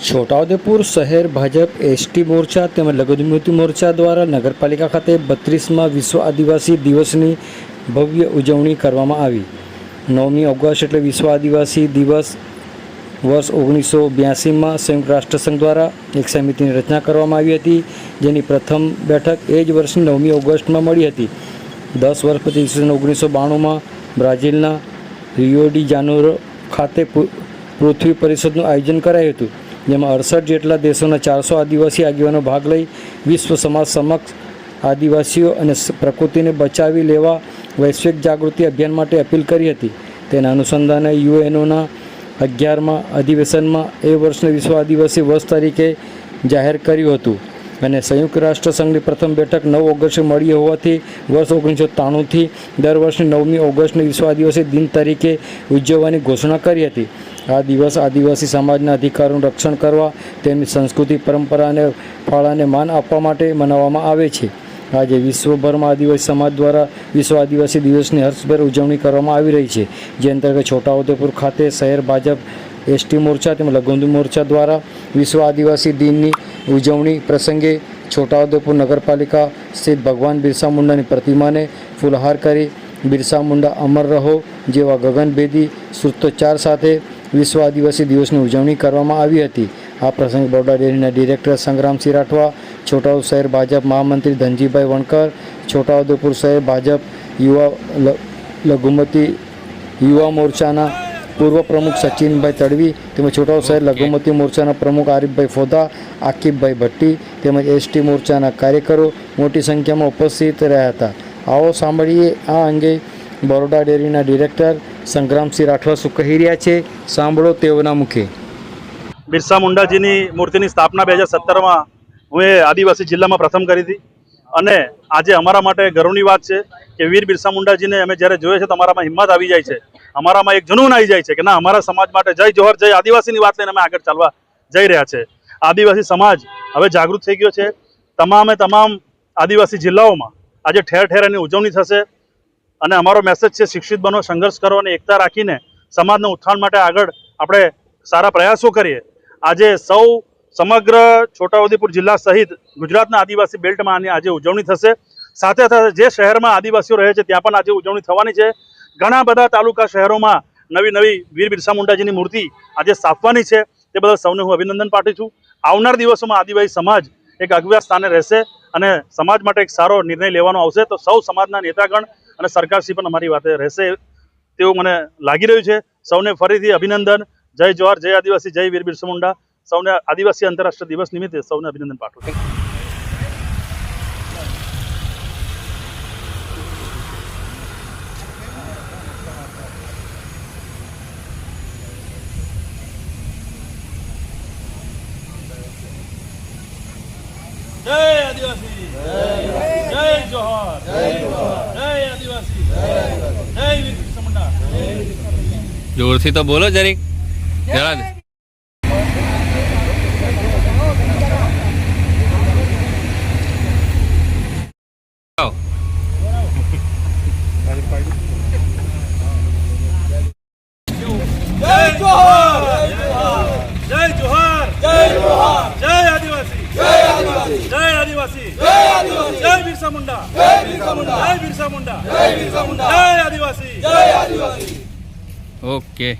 છોટાઉદેપુર શહેર ભાજપ એસટી મોરચા તેમજ લઘુમતી મોરચા દ્વારા નગરપાલિકા ખાતે 32મા વિશ્વ આદિવાસી દિવસની ભવ્ય ઉજવણી કરવામાં આવી। 9મી ઓગસ્ટ એટલે વિશ્વ આદિવાસી દિવસ વર્ષ 1982માં સંયુક્ત રાષ્ટ્રસંઘ દ્વારા એક સમિતિની રચના કરવામાં આવી હતી, જેની પ્રથમ બેઠક એ જ વર્ષની 9મી ઓગસ્ટમાં મળી હતી। 10 વર્ષ પછી 1992માં બ્રાઝિલના રિયો ડી જાનેરો ખાતે પૃથ્વી પરિષદનું આયોજન કરાયું હતું, જેમાં 68 જેટલા દેશોના 400 આદિવાસી આગેવાનો ભાગ લઈ વિશ્વ સમાજ સમક્ષ આદિવાસીઓ અને પ્રકૃતિને બચાવી લેવા વૈશ્વિક જાગૃતિ અભિયાન માટે અપીલ કરી હતી। તેના અનુસંધાને યુએનઓના 11મા અધિવેશનમાં એ વર્ષને વિશ્વ આદિવાસી વર્ષ તરીકે જાહેર કર્યું હતું અને સંયુક્ત રાષ્ટ્રસંઘની પ્રથમ બેઠક 9 ઓગસ્ટે મળી હોવાથી વર્ષ 1993થી દર વર્ષની 9મી ઓગસ્ટને વિશ્વ આદિવાસી દિન તરીકે ઉજવવાની ઘોષણા કરી હતી। આ દિવસ આદિવાસી સમાજના અધિકારોનું રક્ષણ કરવા, તેમની સંસ્કૃતિ પરંપરા અને ફાળાને માન આપવા માટે મનાવવામાં આવે છે। આજે વિશ્વભરમાં આદિવાસી સમાજ દ્વારા વિશ્વ આદિવાસી દિવસની હર્ષભેર ઉજવણી કરવામાં આવી રહી છે, જે અંતર્ગત છોટાઉદેપુર ખાતે શહેર ભાજપ એસટી મોરચા તેમજ લઘુમતી મોરચા દ્વારા વિશ્વ આદિવાસી દિનની ઉજવણી પ્રસંગે છોટાઉદેપુર નગરપાલિકા સ્થિત ભગવાન બિરસા મુંડાની પ્રતિમાને ફૂલહાર કરી બિરસા મુંડા અમર રહો જેવા ગગનભેદી સૂત્રોચ્ચાર સાથે વિશ્વ આદિવાસી દિવસની ઉજવણી કરવામાં આવી હતી। આ પ્રસંગે બરોડા ડેરીના ડિરેક્ટર સંગ્રામસિંહ રાઠવા, છોટાઉદેપુર શહેર ભાજપ મહામંત્રી ધનજીભાઈ વણકર, છોટાઉદેપુર શહેર ભાજપ લઘુમતી યુવા મોરચાના પૂર્વ પ્રમુખ સચિનભાઈ તડવી તેમજ છોટાઉદેપુર શહેર લઘુમતી મોરચાના પ્રમુખ આરીફભાઈ ફોદા, આકીબભાઈ ભટ્ટી તેમજ એસટી મોરચાના કાર્યકરો મોટી સંખ્યામાં ઉપસ્થિત રહ્યા હતા। આવો સાંભળીએ આ અંગે બરોડા ડેરીના ડિરેક્ટર સંગ્રામસિંહ રાઠવા શું કહી રહ્યા છે, સાંભળો તેઓના મુખે। બિરસા મુંડાજીની મૂર્તિની સ્થાપના 2017માં હું એ આદિવાસી જિલ્લામાં પ્રથમ કરી હતી અને આજે અમારા માટે ગર્વની વાત છે કે વીર બિરસા મુંડાજીને અમે જ્યારે જોઈએ છે તો અમારામાં હિંમત આવી જાય છે, અમારામાં એક જનૂન આવી જાય છે કે ના, અમારા સમાજ માટે જય જોહર જય આદિવાસીની વાત લઈને અમે આગળ ચાલવા જઈ રહ્યા છે। આદિવાસી સમાજ હવે જાગૃત થઈ ગયો છે। તમામ આદિવાસી જિલ્લાઓમાં આજે ઠેર ઠેર એની ઉજવણી થશે અને અમારો મેસેજ છે શિક્ષિત બનો, સંઘર્ષ કરો અને એકતા રાખીને સમાજના ઉત્થાન માટે આગળ આપણે સારા પ્રયાસો કરીએ। આજે સમગ્ર છોટાઉદેપુર જિલ્લા સહિત ગુજરાતના આદિવાસી બેલ્ટમાં આની આજે ઉજવણી થશે। સાથે સાથે જે શહેરમાં આદિવાસીઓ રહે છે ત્યાં પણ આજે ઉજવણી થવાની છે। ઘણા બધા તાલુકા શહેરોમાં નવી વીર બિરસા મુંડાજીની મૂર્તિ આજે સ્થાપવાની છે, તે બદલ સૌને હું અભિનંદન પાઠવું છું। આવનાર દિવસોમાં આદિવાસી સમાજ એક આગવા સ્થાને રહેશે અને સમાજ માટે એક સારો નિર્ણય લેવાનો આવશે તો સૌ સમાજના નેતાગણ અને સરકારશ્રી પણ અમારી વાતે રહેશે તેવું મને લાગી રહ્યું છે। સૌને ફરીથી અભિનંદન, જય જોહાર, જય આદિવાસી, જય વીર બિરસા મુંડા। સૌને આદિવાસી આંતરરાષ્ટ્રીય દિવસ નિમિત્તે સૌને અભિનંદન પાઠવું। જય આદિવાસી, જય જોહાર, જય આદિવાસી, જય વીર બિરસા મુંડા। જોરથી તો બોલો જરીક જરા। જય જોહાર, જય જોહાર, જય જોહાર, જય આદિવાસી, જય આદિવાસી, જય આદિવાસી, જય આદિવાસી, જય બિરસા મુંડા, જય બિરસા મુંડા, જય બિરસા મુંડા, જય બિરસા મુંડા, જય આદિવાસી, જય આદિવાસી। ઓકે।